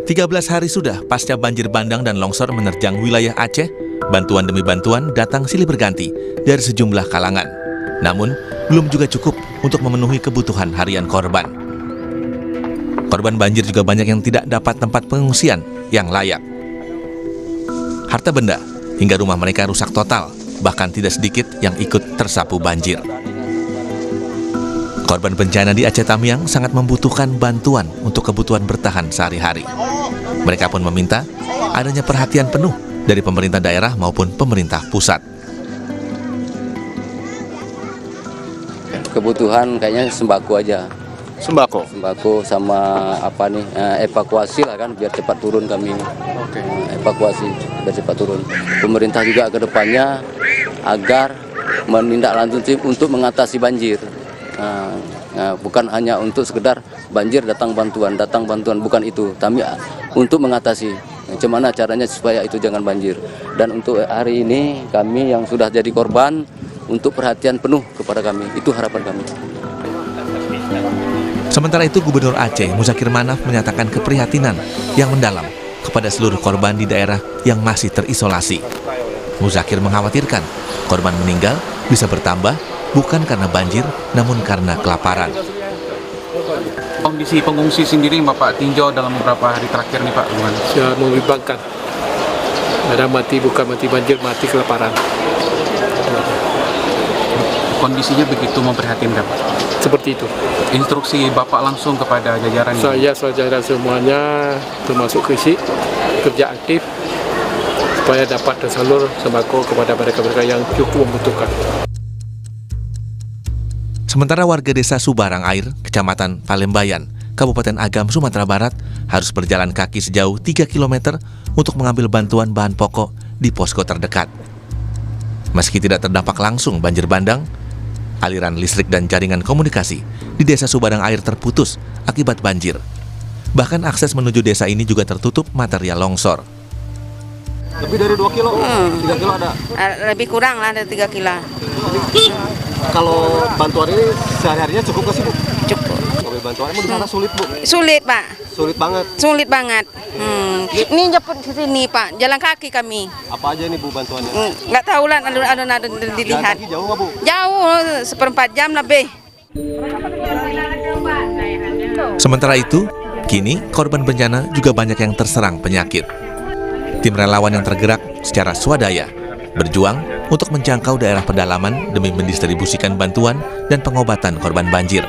13 hari sudah pasca banjir bandang dan longsor menerjang wilayah Aceh, bantuan demi bantuan datang silih berganti dari sejumlah kalangan. Namun, belum juga cukup untuk memenuhi kebutuhan harian korban. Korban banjir juga banyak yang tidak dapat tempat pengungsian yang layak. Harta benda hingga rumah mereka rusak total, bahkan tidak sedikit yang ikut tersapu banjir. Korban bencana di Aceh Tamiang sangat membutuhkan bantuan untuk kebutuhan bertahan sehari-hari. Mereka pun meminta adanya perhatian penuh dari pemerintah daerah maupun pemerintah pusat. Kebutuhan kayaknya sembako aja. Sembako sama evakuasi lah kan biar cepat turun kami. Evakuasi biar cepat turun. Pemerintah juga ke depannya agar menindaklanjuti untuk mengatasi banjir. Bukan hanya untuk sekedar banjir datang bantuan, bukan itu. Tapi untuk mengatasi bagaimana caranya supaya itu jangan banjir. Dan untuk hari ini kami yang sudah jadi korban untuk perhatian penuh kepada kami. Itu harapan kami. Sementara itu, Gubernur Aceh Muzakir Manaf menyatakan keprihatinan yang mendalam kepada seluruh korban di daerah yang masih terisolasi. Muzakir mengkhawatirkan korban meninggal bisa bertambah bukan karena banjir, namun karena kelaparan. Kondisi pengungsi sendiri Bapak tinjau dalam beberapa hari terakhir nih Pak, gimana? Ya, membimbangkan. Ada bukan mati banjir, mati kelaparan. Kondisinya begitu memprihatinkan Pak? Seperti itu. Instruksi Bapak langsung kepada jajaran? Saya jajaran semuanya, termasuk kerja aktif, supaya dapat tersalur sembako kepada mereka-mereka yang cukup membutuhkan. Sementara warga desa Subarang Air, Kecamatan Palembayan, Kabupaten Agam, Sumatera Barat, harus berjalan kaki sejauh 3 km untuk mengambil bantuan bahan pokok di posko terdekat. Meski tidak terdampak langsung banjir bandang, aliran listrik dan jaringan komunikasi di desa Subarang Air terputus akibat banjir. Bahkan akses menuju desa ini juga tertutup material longsor. Lebih dari 2 kilo? 3 kilo ada? Lebih kurang lah dari 3 kilo. Kalau bantuan ini sehari-harinya cukup nggak sih Bu? Cukup. Kalau bantuan emang di sana sulit Bu? Sulit Pak. Sulit banget? Sulit banget. Ini jemput ke sini Pak, jalan kaki kami. Apa aja nih Bu bantuannya? Nggak tahu lah, ada dilihat. Jalan kaki jauh nggak Bu? Jauh, 1/4 jam lebih. Sementara itu, kini korban bencana juga banyak yang terserang penyakit. Tim relawan yang tergerak secara swadaya berjuang untuk menjangkau daerah pedalaman demi mendistribusikan bantuan dan pengobatan korban banjir.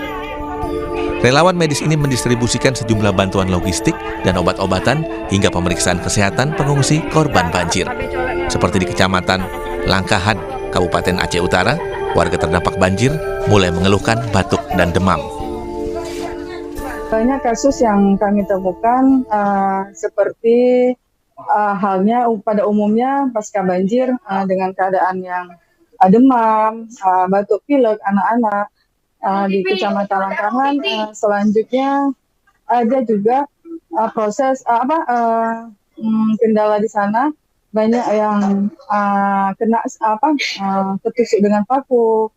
Relawan medis ini mendistribusikan sejumlah bantuan logistik dan obat-obatan hingga pemeriksaan kesehatan pengungsi korban banjir. Seperti di Kecamatan Langkahan, Kabupaten Aceh Utara, warga terdampak banjir mulai mengeluhkan batuk dan demam. Banyak kasus yang kami temukan seperti halnya pada umumnya pasca banjir dengan keadaan yang demam, batuk pilek anak-anak di Kecamatan Langkahan. Selanjutnya ada juga proses kendala di sana, banyak yang kena ketusuk dengan paku,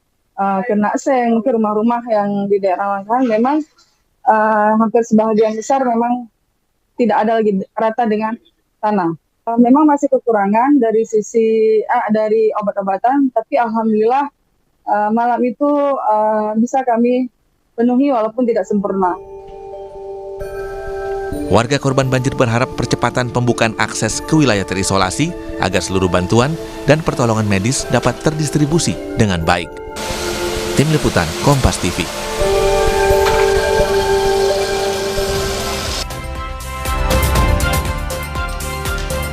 kena seng ke rumah-rumah yang di daerah Langkahan. Memang hampir sebagian besar memang tidak ada lagi rata dengan tanah. Memang masih kekurangan dari sisi dari obat-obatan, tapi alhamdulillah malam itu bisa kami penuhi walaupun tidak sempurna. Warga korban banjir berharap percepatan pembukaan akses ke wilayah terisolasi agar seluruh bantuan dan pertolongan medis dapat terdistribusi dengan baik. Tim Liputan Kompas TV.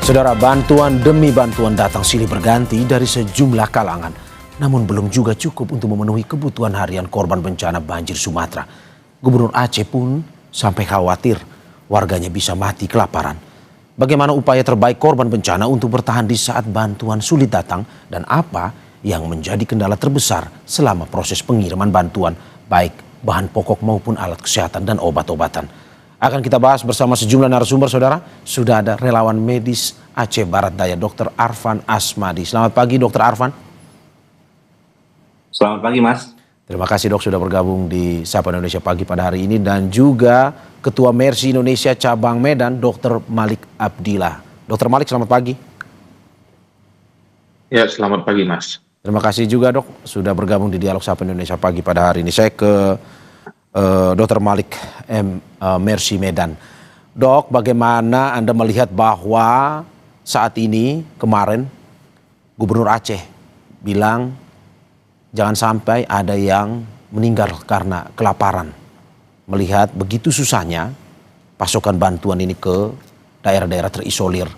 Saudara, bantuan demi bantuan datang silih berganti dari sejumlah kalangan, namun belum juga cukup untuk memenuhi kebutuhan harian korban bencana banjir Sumatera. Gubernur Aceh pun sampai khawatir warganya bisa mati kelaparan. Bagaimana upaya terbaik korban bencana untuk bertahan di saat bantuan sulit datang, dan apa yang menjadi kendala terbesar selama proses pengiriman bantuan, baik bahan pokok maupun alat kesehatan dan obat-obatan. Akan kita bahas bersama sejumlah narasumber, saudara. Sudah ada relawan medis Aceh Barat Daya, Dr. Arfan Asmadi. Selamat pagi, Dr. Arfan. Selamat pagi, Mas. Terima kasih Dok sudah bergabung di Sapa Indonesia Pagi pada hari ini, dan juga Ketua Mercy Indonesia Cabang Medan, Dr. Malik Abdillah. Dr. Malik, selamat pagi. Ya, selamat pagi Mas. Terima kasih juga Dok sudah bergabung di Dialog Sapa Indonesia Pagi pada hari ini. Saya ke Dr. Malik Mercy Medan. Dok, bagaimana Anda melihat bahwa saat ini, kemarin Gubernur Aceh bilang jangan sampai ada yang meninggal karena kelaparan. Melihat begitu susahnya pasokan bantuan ini ke daerah-daerah terisolir.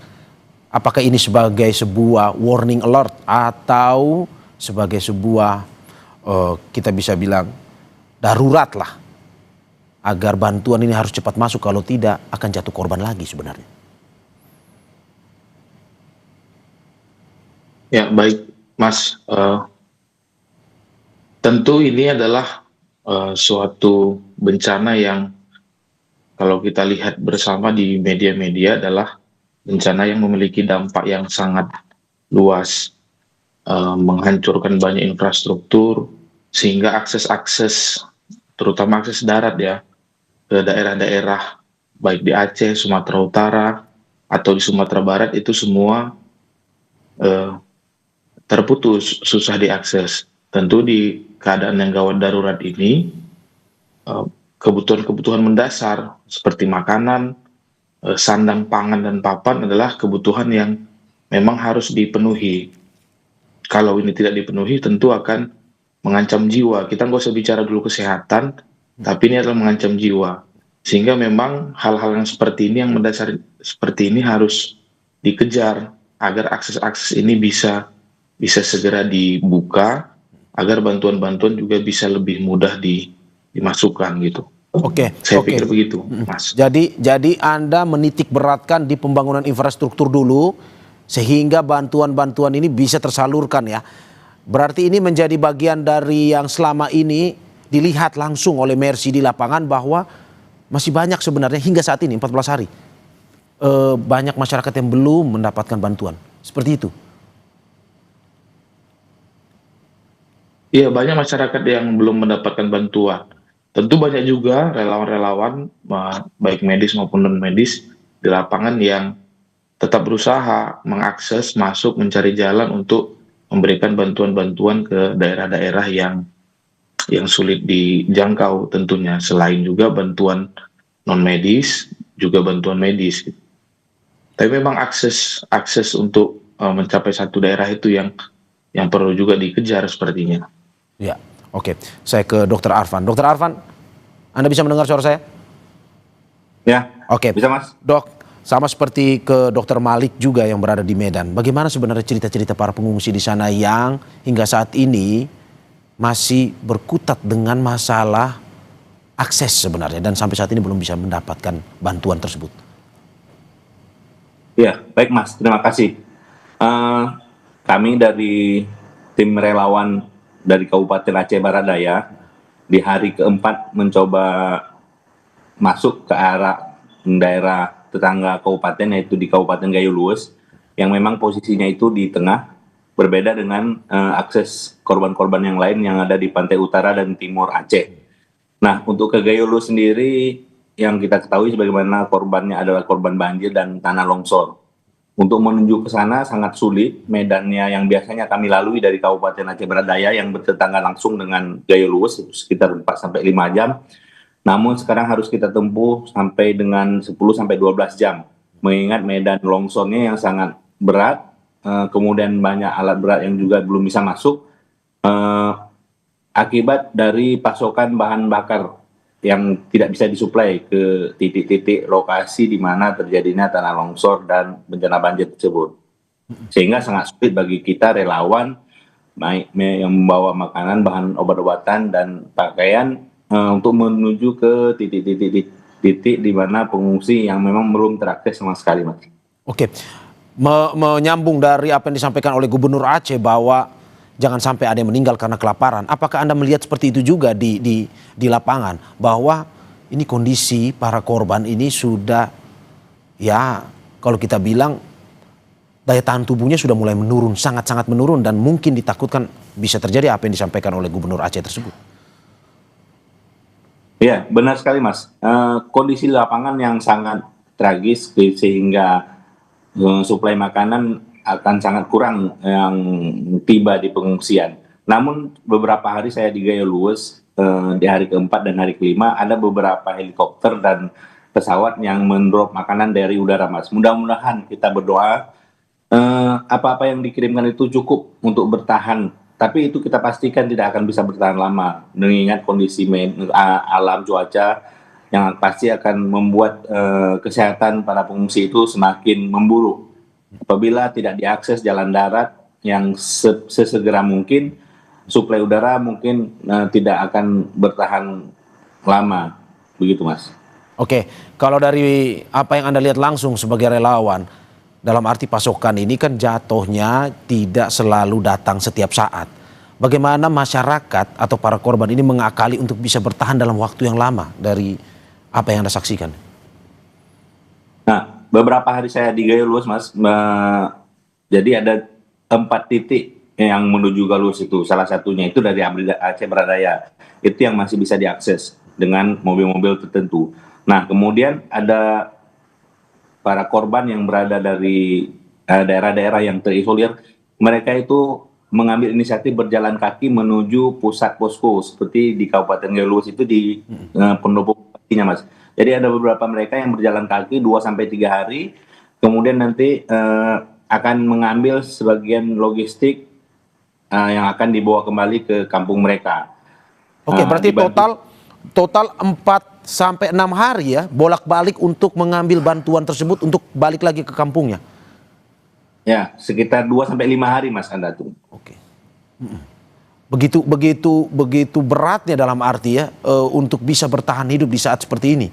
Apakah ini sebagai sebuah warning alert atau sebagai sebuah kita bisa bilang darurat lah, agar bantuan ini harus cepat masuk, kalau tidak akan jatuh korban lagi sebenarnya? Ya, baik Mas. Tentu ini adalah suatu bencana yang kalau kita lihat bersama di media-media adalah bencana yang memiliki dampak yang sangat luas, menghancurkan banyak infrastruktur, sehingga akses-akses, terutama akses darat ya, ke daerah-daerah baik di Aceh, Sumatera Utara, atau di Sumatera Barat itu semua terputus, susah diakses. Tentu di keadaan yang gawat darurat ini, kebutuhan-kebutuhan mendasar seperti makanan, sandang pangan dan papan adalah kebutuhan yang memang harus dipenuhi. Kalau ini tidak dipenuhi tentu akan mengancam jiwa. Kita nggak usah bicara dulu kesehatan, tapi ini adalah mengancam jiwa. Sehingga memang hal-hal yang seperti ini, yang mendasar seperti ini harus dikejar agar akses-akses ini bisa segera dibuka, agar bantuan-bantuan juga bisa lebih mudah dimasukkan gitu. Oke. Saya pikir begitu, Mas. Jadi Anda menitik beratkan di pembangunan infrastruktur dulu sehingga bantuan-bantuan ini bisa tersalurkan ya. Berarti ini menjadi bagian dari yang selama ini dilihat langsung oleh Mercy di lapangan, bahwa masih banyak sebenarnya hingga saat ini 14 hari banyak masyarakat yang belum mendapatkan bantuan. Seperti itu. Iya, banyak masyarakat yang belum mendapatkan bantuan. Tentu banyak juga relawan-relawan, baik medis maupun non-medis, di lapangan yang tetap berusaha mengakses, masuk, mencari jalan untuk memberikan bantuan-bantuan ke daerah-daerah yang sulit dijangkau tentunya. Selain juga bantuan non-medis, juga bantuan medis. Tapi memang akses untuk mencapai satu daerah itu yang perlu juga dikejar sepertinya. Ya, oke. Saya ke Dr. Arfan. Dr. Arfan, Anda bisa mendengar suara saya? Ya, oke. Bisa Mas. Dok, sama seperti ke Dr. Malik juga yang berada di Medan. Bagaimana sebenarnya cerita-cerita para pengungsi di sana yang hingga saat ini masih berkutat dengan masalah akses sebenarnya, dan sampai saat ini belum bisa mendapatkan bantuan tersebut? Ya, baik Mas. Terima kasih. Kami dari tim relawan dari Kabupaten Aceh Barat Daya di hari keempat mencoba masuk ke arah daerah tetangga kabupaten, yaitu di Kabupaten Gayo Luwes, yang memang posisinya itu di tengah, berbeda dengan akses korban-korban yang lain yang ada di pantai utara dan timur Aceh. Nah, untuk ke Gayo Luwes sendiri yang kita ketahui sebagaimana korbannya adalah korban banjir dan tanah longsor. Untuk menuju ke sana sangat sulit, medannya yang biasanya kami lalui dari Kabupaten Aceh Barat Daya yang bertetangga langsung dengan Gayo Luwes sekitar 4-5 jam. Namun sekarang harus kita tempuh sampai dengan 10-12 jam. Mengingat medan longsornya yang sangat berat, kemudian banyak alat berat yang juga belum bisa masuk, akibat dari pasokan bahan bakar yang tidak bisa disuplai ke titik-titik lokasi di mana terjadinya tanah longsor dan bencana banjir tersebut. Sehingga sangat sulit bagi kita relawan baik yang membawa makanan, bahan obat-obatan dan pakaian untuk menuju ke titik-titik di mana pengungsi yang memang belum terakses sama sekali, Mas. Oke. Menyambung dari apa yang disampaikan oleh Gubernur Aceh bahwa jangan sampai ada yang meninggal karena kelaparan. Apakah Anda melihat seperti itu juga di lapangan, bahwa ini kondisi para korban ini sudah, ya kalau kita bilang daya tahan tubuhnya sudah mulai menurun, sangat-sangat menurun, dan mungkin ditakutkan bisa terjadi apa yang disampaikan oleh Gubernur Aceh tersebut? Ya, benar sekali Mas. Kondisi lapangan yang sangat tragis sehingga suplai makanan akan sangat kurang yang tiba di pengungsian. Namun beberapa hari saya di Gayo Luwes, di hari keempat dan hari kelima ada beberapa helikopter dan pesawat yang mendrop makanan dari udara Mas. Mudah-mudahan kita berdoa apa-apa yang dikirimkan itu cukup untuk bertahan. Tapi itu kita pastikan tidak akan bisa bertahan lama, mengingat kondisi alam cuaca yang pasti akan membuat kesehatan para pengungsi itu semakin memburuk. Apabila tidak diakses jalan darat yang sesegera mungkin, suplai udara mungkin tidak akan bertahan lama, begitu Mas. Oke, kalau dari apa yang Anda lihat langsung sebagai relawan, dalam arti pasokan ini kan jatuhnya tidak selalu datang setiap saat. Bagaimana masyarakat atau para korban ini mengakali untuk bisa bertahan dalam waktu yang lama dari apa yang Anda saksikan? Nah, beberapa hari saya di Gayo Luwes Mas, jadi ada 4 titik yang menuju Galus itu. Salah satunya itu dari Aceh Baradaya. Itu yang masih bisa diakses dengan mobil-mobil tertentu. Nah, kemudian ada para korban yang berada dari daerah-daerah yang terisolir, mereka itu mengambil inisiatif berjalan kaki menuju pusat posko seperti di Kabupaten Gayo Luwes itu di pendopo pastinya Mas. Jadi ada beberapa mereka yang berjalan kaki 2-3 hari, kemudian nanti akan mengambil sebagian logistik yang akan dibawa kembali ke kampung mereka. Oke, berarti total 4-6 hari ya bolak-balik untuk mengambil bantuan tersebut untuk balik lagi ke kampungnya. Ya, sekitar 2-5 hari Mas Anda tuh. Oke. Begitu beratnya dalam arti ya untuk bisa bertahan hidup di saat seperti ini.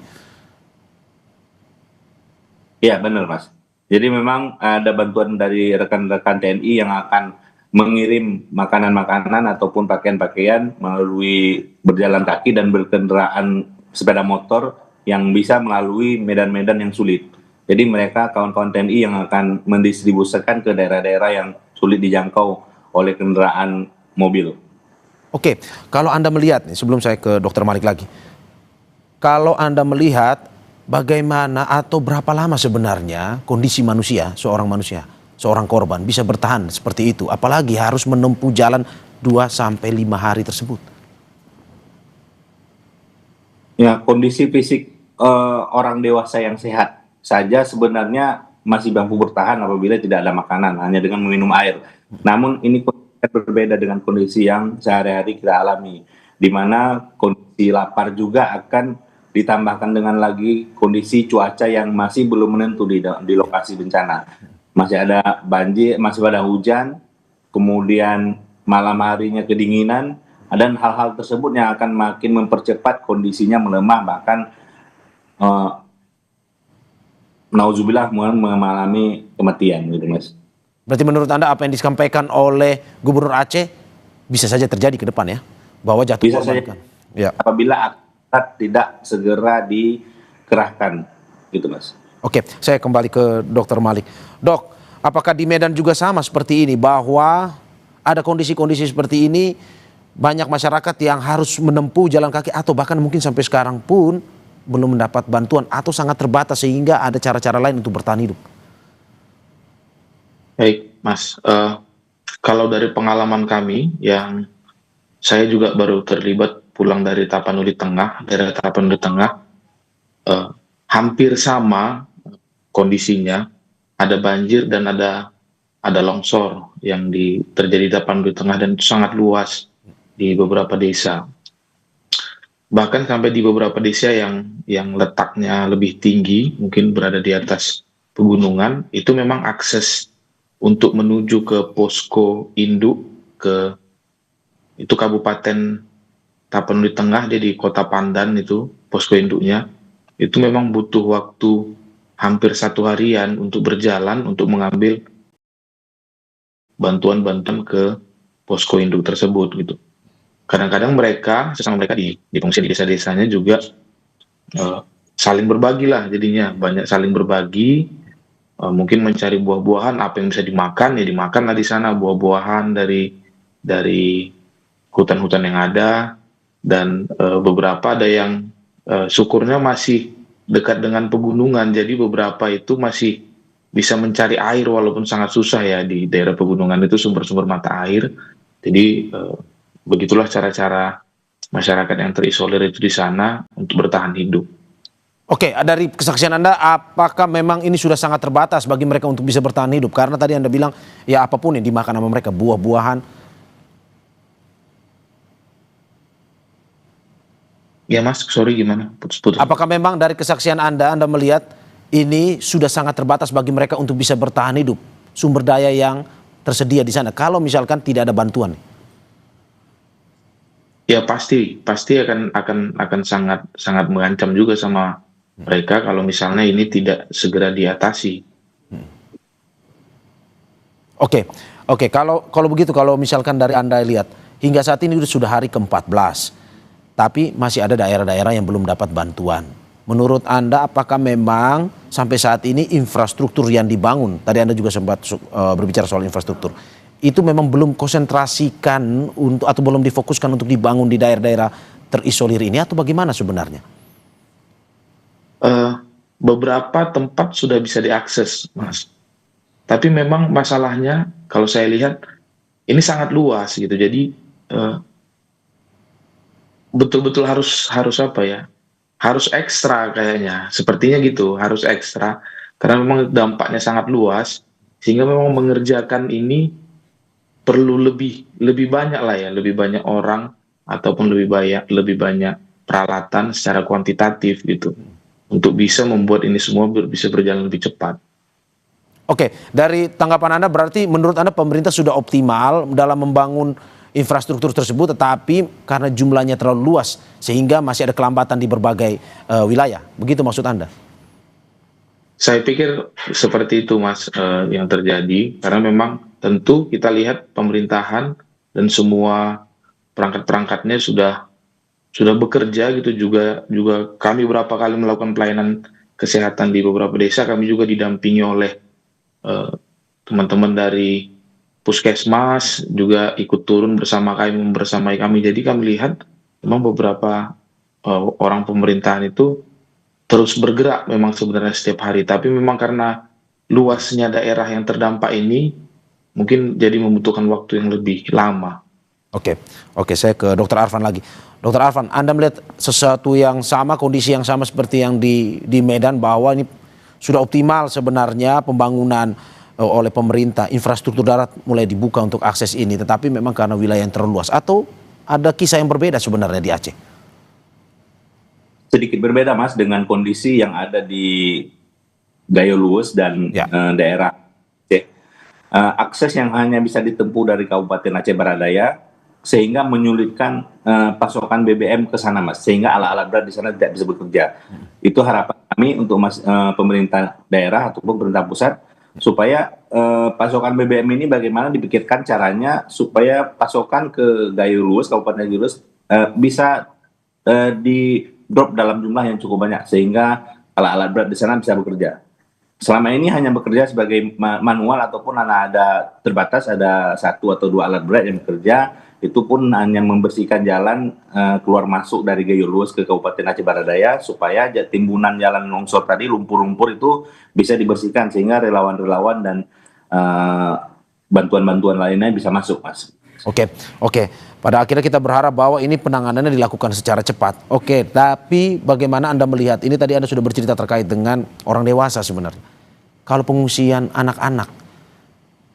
Ya, benar Mas. Jadi memang ada bantuan dari rekan-rekan TNI yang akan mengirim makanan-makanan ataupun pakaian-pakaian melalui berjalan kaki dan berkendaraan sepeda motor yang bisa melalui medan-medan yang sulit. Jadi mereka kawan-kawan TNI yang akan mendistribusikan ke daerah-daerah yang sulit dijangkau oleh kendaraan mobil. Oke, kalau Anda melihat nih, sebelum saya ke Dr. Malik lagi, kalau Anda melihat bagaimana atau berapa lama sebenarnya kondisi manusia, seorang korban bisa bertahan seperti itu, apalagi harus menempuh jalan 2-5 hari tersebut? Ya, kondisi fisik orang dewasa yang sehat saja sebenarnya masih mampu bertahan apabila tidak ada makanan, hanya dengan meminum air. Namun ini berbeda dengan kondisi yang sehari-hari kita alami, di mana kondisi lapar juga akan ditambahkan dengan lagi kondisi cuaca yang masih belum menentu di lokasi bencana. Masih ada banjir, masih ada hujan, kemudian malam harinya kedinginan, dan hal-hal tersebut yang akan makin mempercepat kondisinya melemah, bahkan nauzubillah mengalami kematian gitu Mas. Berarti menurut Anda apa yang disampaikan oleh Gubernur Aceh bisa saja terjadi ke depan ya? Bahwa jatuh bisa korban saja kan? Ya. Apabila aparat tidak segera dikerahkan gitu Mas. Oke, saya kembali ke Dr. Malik. Dok, apakah di Medan juga sama seperti ini, bahwa ada kondisi-kondisi seperti ini, banyak masyarakat yang harus menempuh jalan kaki atau bahkan mungkin sampai sekarang pun belum mendapat bantuan atau sangat terbatas sehingga ada cara-cara lain untuk bertahan hidup? Baik, Mas. Kalau dari pengalaman kami, yang saya juga baru terlibat pulang dari Tapanuli Tengah, daerah Tapanuli Tengah, hampir sama kondisinya. Ada banjir dan ada longsor yang terjadi di Tapanuli Tengah, dan itu sangat luas di beberapa desa. Bahkan sampai di beberapa desa yang letaknya lebih tinggi, mungkin berada di atas pegunungan, itu memang akses untuk menuju ke posko induk itu Kabupaten Tapanuli Tengah, dia di Kota Pandan itu posko induknya, itu memang butuh waktu hampir 1 harian untuk berjalan untuk mengambil bantuan-bantuan ke posko induk tersebut gitu. Kadang-kadang sesama mereka di pengungsian di desa-desanya juga saling berbagi lah, jadinya banyak saling berbagi. Mungkin mencari buah-buahan, apa yang bisa dimakan ya dimakanlah di sana, buah-buahan dari hutan-hutan yang ada, dan beberapa ada yang syukurnya masih dekat dengan pegunungan, jadi beberapa itu masih bisa mencari air walaupun sangat susah ya di daerah pegunungan itu sumber-sumber mata air. Jadi begitulah cara-cara masyarakat yang terisolir itu di sana untuk bertahan hidup. Oke, dari kesaksian Anda, apakah memang ini sudah sangat terbatas bagi mereka untuk bisa bertahan hidup? Karena tadi Anda bilang, ya apapun yang dimakan sama mereka, buah-buahan. Ya Mas, sorry gimana? Putus-putus. Apakah memang dari kesaksian Anda melihat ini sudah sangat terbatas bagi mereka untuk bisa bertahan hidup? Sumber daya yang tersedia di sana, kalau misalkan tidak ada bantuan? Ya pasti akan sangat mengancam juga sama mereka kalau misalnya ini tidak segera diatasi. Oke, kalau begitu, kalau misalkan dari Anda lihat hingga saat ini sudah hari ke-14, tapi masih ada daerah-daerah yang belum dapat bantuan. Menurut Anda, apakah memang sampai saat ini infrastruktur yang dibangun, tadi Anda juga sempat berbicara soal infrastruktur, itu memang belum konsentrasikan untuk atau belum difokuskan untuk dibangun di daerah-daerah terisolir ini, atau bagaimana sebenarnya? Beberapa tempat sudah bisa diakses, Mas. Tapi memang masalahnya kalau saya lihat ini sangat luas gitu. Jadi betul-betul harus apa ya? Harus ekstra kayaknya. Sepertinya gitu, harus ekstra karena memang dampaknya sangat luas sehingga memang mengerjakan ini perlu lebih banyak lah ya, lebih banyak orang ataupun lebih banyak peralatan secara kuantitatif gitu. Untuk bisa membuat ini semua bisa berjalan lebih cepat. Oke, dari tanggapan Anda berarti menurut Anda pemerintah sudah optimal dalam membangun infrastruktur tersebut, tetapi karena jumlahnya terlalu luas sehingga masih ada kelambatan di berbagai wilayah. Begitu maksud Anda? Saya pikir seperti itu Mas yang terjadi, karena memang tentu kita lihat pemerintahan dan semua perangkat-perangkatnya sudah bekerja gitu, juga kami beberapa kali melakukan pelayanan kesehatan di beberapa desa, kami juga didampingi oleh teman-teman dari puskesmas juga ikut turun bersamai kami. Jadi kami lihat memang beberapa orang pemerintahan itu terus bergerak memang sebenarnya setiap hari, tapi memang karena luasnya daerah yang terdampak ini mungkin jadi membutuhkan waktu yang lebih lama. Oke, saya ke Dr. Arfan lagi. Dr. Arfan, Anda melihat sesuatu yang sama, kondisi yang sama seperti yang di Medan, bahwa ini sudah optimal sebenarnya pembangunan oleh pemerintah, infrastruktur darat mulai dibuka untuk akses ini, tetapi memang karena wilayah yang terlalu luas, atau ada kisah yang berbeda sebenarnya di Aceh? Sedikit berbeda Mas dengan kondisi yang ada di Gayo Luwes dan daerah Aceh. Akses yang hanya bisa ditempuh dari Kabupaten Aceh Barat Daya sehingga menyulitkan pasokan BBM ke sana Mas, sehingga alat-alat berat di sana tidak bisa bekerja. Itu harapan kami untuk pemerintah daerah ataupun pemerintah pusat, supaya pasokan BBM ini bagaimana dipikirkan caranya supaya pasokan ke Gayo Luwes, Kabupaten Gayo Luwes bisa di drop dalam jumlah yang cukup banyak sehingga alat-alat berat di sana bisa bekerja. Selama ini hanya bekerja sebagai manual ataupun ada terbatas, ada 1 atau 2 alat berat yang bekerja, itu pun hanya membersihkan jalan keluar masuk dari Gayo Luwes ke Kabupaten Aceh Barat Daya supaya timbunan jalan longsor tadi, lumpur-lumpur itu bisa dibersihkan sehingga relawan-relawan dan bantuan-bantuan lainnya bisa masuk Mas. Oke. Pada akhirnya kita berharap bahwa ini penanganannya dilakukan secara cepat. Oke, tapi bagaimana Anda melihat, ini tadi Anda sudah bercerita terkait dengan orang dewasa sebenarnya. Kalau pengungsian anak-anak,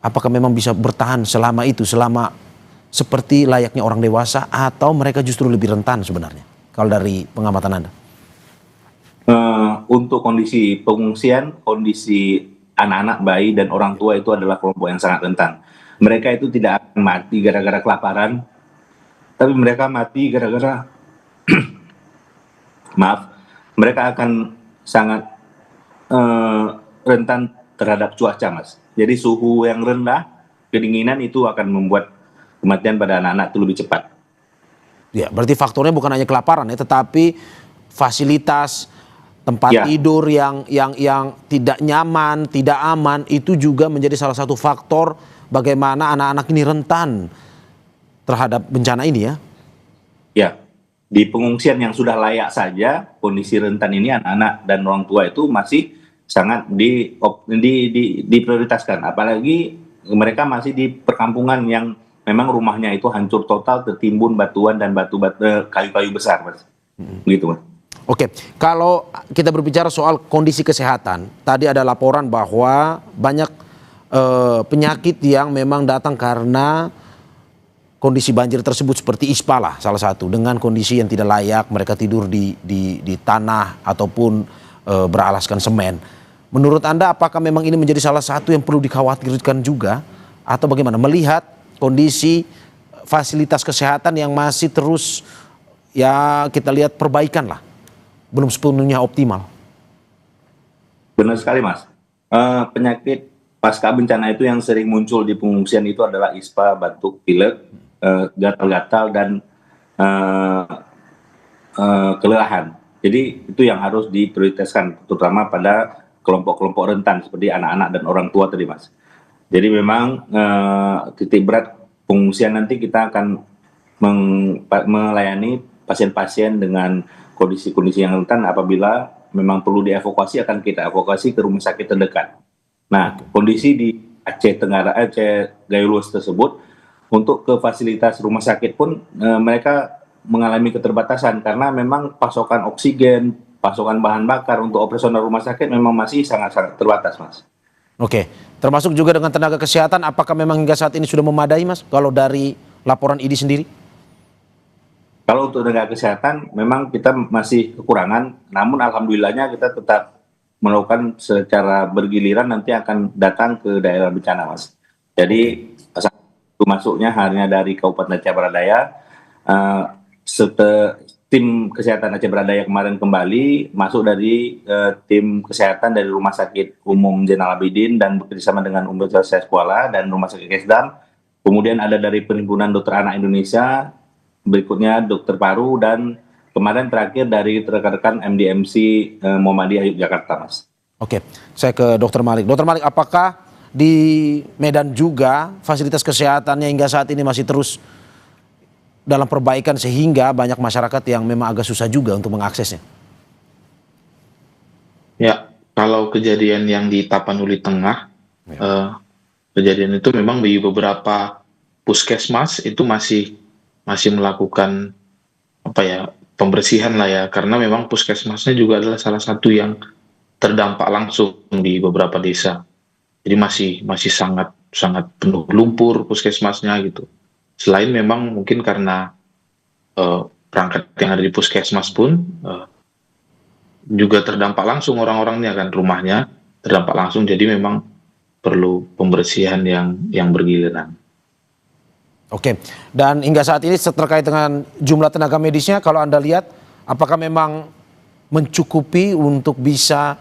apakah memang bisa bertahan selama itu, selama seperti layaknya orang dewasa, atau mereka justru lebih rentan sebenarnya? Kalau dari pengamatan Anda? Untuk kondisi pengungsian, kondisi anak-anak, bayi, dan orang tua itu adalah kelompok yang sangat rentan. Mereka itu tidak akan mati gara-gara kelaparan, tapi mereka mati gara-gara mereka akan sangat rentan terhadap cuaca Mas. Jadi suhu yang rendah, kedinginan itu akan membuat kematian pada anak-anak itu lebih cepat. Ya, berarti faktornya bukan hanya kelaparan ya, tetapi fasilitas tempat tidur yang tidak nyaman, tidak aman, itu juga menjadi salah satu faktor bagaimana anak-anak ini rentan terhadap bencana ini ya? Ya, di pengungsian yang sudah layak saja, kondisi rentan ini anak-anak dan orang tua itu masih sangat diprioritaskan. Apalagi mereka masih di perkampungan yang memang rumahnya itu hancur total, tertimbun batuan dan kayu-kayu besar, Mas. Gitu, Mas. Oke, kalau kita berbicara soal kondisi kesehatan, tadi ada laporan bahwa banyak penyakit yang memang datang karena kondisi banjir tersebut, seperti ispa lah salah satu, dengan kondisi yang tidak layak, mereka tidur di tanah ataupun beralaskan semen. Menurut Anda apakah memang ini menjadi salah satu yang perlu dikhawatirkan juga, atau bagaimana melihat kondisi fasilitas kesehatan yang masih terus ya kita lihat perbaikan lah, belum sepenuhnya optimal? Benar sekali, Mas. Penyakit pasca bencana itu yang sering muncul di pengungsian itu adalah ispa, batuk, pilek, gatal-gatal dan kelelahan. Jadi itu yang harus diprioritaskan, terutama pada kelompok-kelompok rentan seperti anak-anak dan orang tua tadi, Mas. Jadi memang titik berat pengungsian nanti kita akan melayani pasien-pasien dengan kondisi-kondisi yang rentan. Apabila memang perlu dievakuasi, akan kita evakuasi ke rumah sakit terdekat. Nah, kondisi di Aceh Gayo Luas tersebut, untuk ke fasilitas rumah sakit pun mereka mengalami keterbatasan karena memang pasokan oksigen, pasokan bahan bakar untuk operasional rumah sakit memang masih sangat-sangat terbatas, Mas. Oke, termasuk juga dengan tenaga kesehatan, apakah memang hingga saat ini sudah memadai, Mas, kalau dari laporan IDI sendiri? Kalau untuk tenaga kesehatan memang kita masih kekurangan, namun alhamdulillahnya kita tetap melakukan secara bergiliran, nanti akan datang ke daerah bencana, Mas. Jadi masuknya hanya dari Kabupaten Aceh Baradaya, tim kesehatan Aceh Baradaya kemarin kembali masuk dari tim kesehatan dari Rumah Sakit Umum Zainal Abidin dan bekerjasama dengan Universitas Kuala dan Rumah Sakit Kesdam. Kemudian ada dari Perhimpunan Dokter Anak Indonesia, berikutnya Dokter Paru, dan kemarin terakhir dari rekan-rekan MDMC Muhammadiyah Yogyakarta, Mas. Oke, saya ke Dokter Malik. Dokter Malik, apakah di Medan juga fasilitas kesehatannya hingga saat ini masih terus dalam perbaikan sehingga banyak masyarakat yang memang agak susah juga untuk mengaksesnya? Ya, kalau kejadian yang di Tapanuli Tengah, kejadian itu memang di beberapa puskesmas itu masih melakukan pembersihan lah ya, karena memang puskesmasnya juga adalah salah satu yang terdampak langsung di beberapa desa. Jadi masih sangat penuh lumpur puskesmasnya gitu. Selain memang mungkin karena perangkat yang ada di puskesmas pun juga terdampak langsung orang-orangnya kan, rumahnya terdampak langsung. Jadi memang perlu pembersihan yang bergiliran. Oke, dan hingga saat ini terkait dengan jumlah tenaga medisnya, kalau Anda lihat apakah memang mencukupi untuk bisa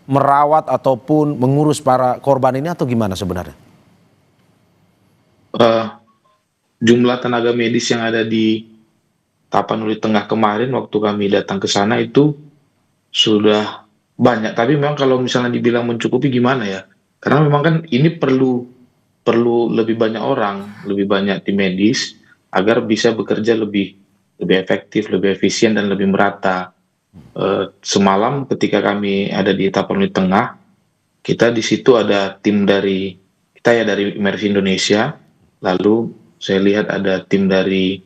merawat ataupun mengurus para korban ini, atau gimana sebenarnya? Jumlah tenaga medis yang ada di Tapanuli Tengah kemarin waktu kami datang ke sana itu sudah banyak, tapi memang kalau misalnya dibilang mencukupi gimana ya, karena memang kan ini perlu lebih banyak orang, lebih banyak tim medis agar bisa bekerja lebih efektif, lebih efisien dan lebih merata. Semalam ketika kami ada di Tapanuli Tengah, kita di situ ada tim dari Mercy Indonesia, lalu saya lihat ada tim dari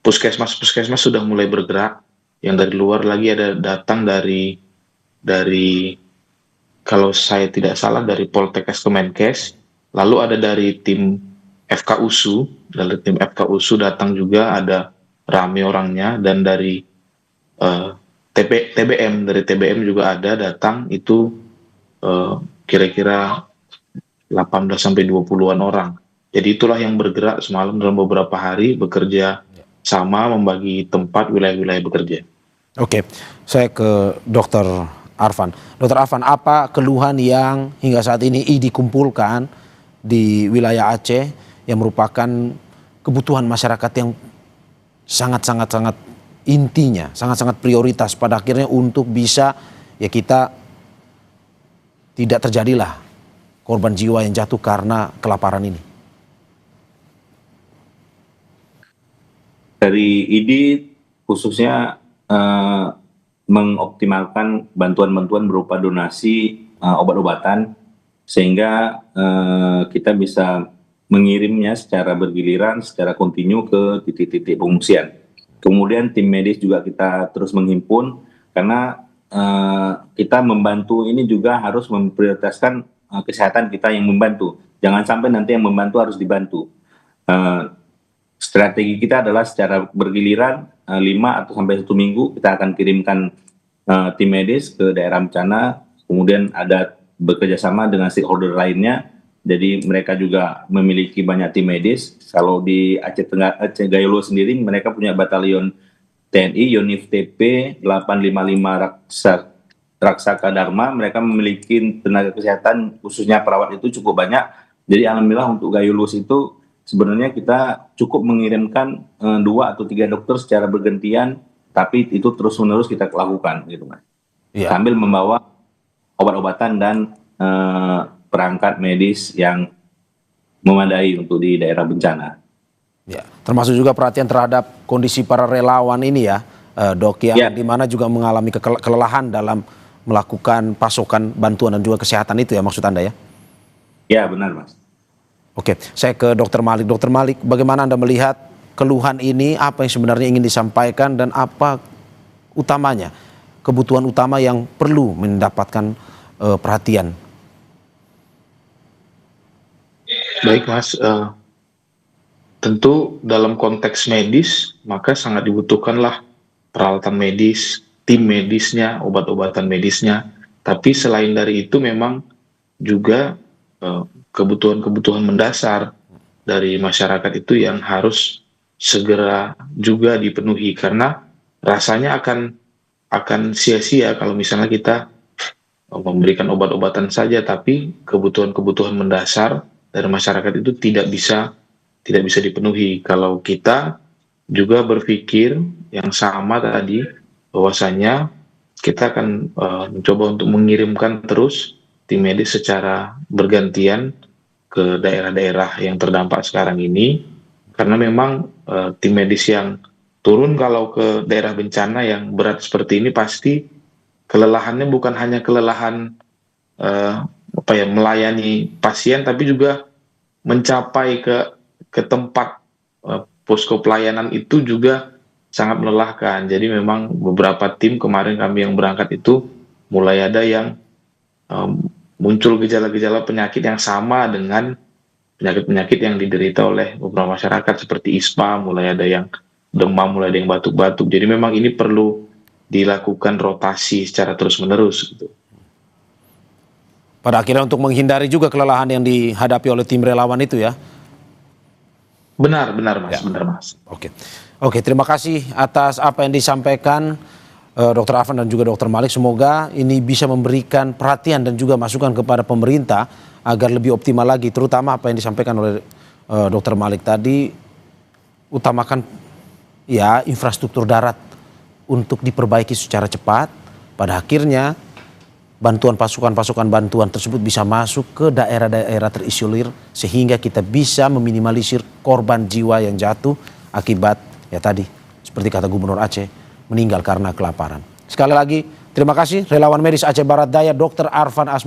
puskesmas sudah mulai bergerak, yang dari luar lagi ada datang dari kalau saya tidak salah dari Poltekkes Kemenkes, lalu ada dari tim FKUSU, datang juga, ada rame orangnya, dan dari dari TBM juga ada datang, itu kira-kira 18-20-an orang. Jadi itulah yang bergerak semalam dalam beberapa hari, bekerja sama, membagi tempat wilayah-wilayah bekerja. Oke, saya ke Dr. Arfan. Dr. Arfan, apa keluhan yang hingga saat ini dikumpulkan di wilayah Aceh yang merupakan kebutuhan masyarakat yang sangat intinya, sangat prioritas pada akhirnya untuk bisa ya kita tidak terjadilah korban jiwa yang jatuh karena kelaparan ini? Dari IDI khususnya mengoptimalkan bantuan-bantuan berupa donasi obat-obatan sehingga kita bisa mengirimnya secara bergiliran, secara kontinu ke titik-titik pengungsian. Kemudian tim medis juga kita terus menghimpun karena kita membantu ini juga harus memprioritaskan kesehatan kita yang membantu. Jangan sampai nanti yang membantu harus dibantu. Strategi kita adalah secara bergiliran 5 atau sampai 1 minggu kita akan kirimkan tim medis ke daerah bencana, kemudian ada bekerjasama dengan stakeholder lainnya. Jadi mereka juga memiliki banyak tim medis. Kalau di Aceh Gayolo sendiri mereka punya batalion TNI Yonif TP 855 Raksaka Dharma. Mereka memiliki tenaga kesehatan khususnya perawat itu cukup banyak. Jadi alhamdulillah untuk Gayolus itu sebenarnya kita cukup mengirimkan 2 atau 3 dokter secara bergantian, tapi itu terus-menerus kita lakukan gitu Mas. Yeah. Sambil membawa obat-obatan dan perangkat medis yang memadai untuk di daerah bencana. Ya, termasuk juga perhatian terhadap kondisi para relawan ini ya, Dok, yang dimana juga mengalami kelelahan dalam melakukan pasokan bantuan dan juga kesehatan itu ya maksud Anda ya? Ya benar Mas. Oke, saya ke Dr. Malik. Dr. Malik, bagaimana Anda melihat keluhan ini, apa yang sebenarnya ingin disampaikan dan apa utamanya, kebutuhan utama yang perlu mendapatkan perhatian? Baik Mas, tentu dalam konteks medis maka sangat dibutuhkanlah peralatan medis, tim medisnya, obat-obatan medisnya. Tapi selain dari itu memang juga kebutuhan-kebutuhan mendasar dari masyarakat itu yang harus segera juga dipenuhi, karena rasanya akan sia-sia kalau misalnya kita memberikan obat-obatan saja tapi kebutuhan-kebutuhan mendasar dari masyarakat itu tidak bisa dipenuhi. Kalau kita juga berpikir yang sama tadi, bahwasanya kita akan mencoba untuk mengirimkan terus tim medis secara bergantian ke daerah-daerah yang terdampak sekarang ini, karena memang tim medis yang turun kalau ke daerah bencana yang berat seperti ini pasti kelelahannya bukan hanya kelelahan melayani pasien, tapi juga mencapai ke tempat posko pelayanan itu juga sangat melelahkan. Jadi memang beberapa tim kemarin kami yang berangkat itu mulai ada yang muncul gejala-gejala penyakit yang sama dengan penyakit-penyakit yang diderita oleh beberapa masyarakat seperti ISPA, mulai ada yang demam, mulai ada yang batuk-batuk. Jadi memang ini perlu dilakukan rotasi secara terus-menerus gitu. Pada akhirnya untuk menghindari juga kelelahan yang dihadapi oleh tim relawan itu ya? Benar Mas, ya. Benar Mas. Oke, terima kasih atas apa yang disampaikan Dr. Arfan dan juga Dr. Malik. Semoga ini bisa memberikan perhatian dan juga masukan kepada pemerintah agar lebih optimal lagi, terutama apa yang disampaikan oleh Dr. Malik tadi, utamakan ya infrastruktur darat untuk diperbaiki secara cepat. Pada akhirnya pasukan bantuan tersebut bisa masuk ke daerah-daerah terisolir sehingga kita bisa meminimalisir korban jiwa yang jatuh akibat ya tadi seperti kata Gubernur Aceh meninggal karena kelaparan. Sekali lagi terima kasih relawan medis Aceh Barat Daya Dr. Arfan Asmi.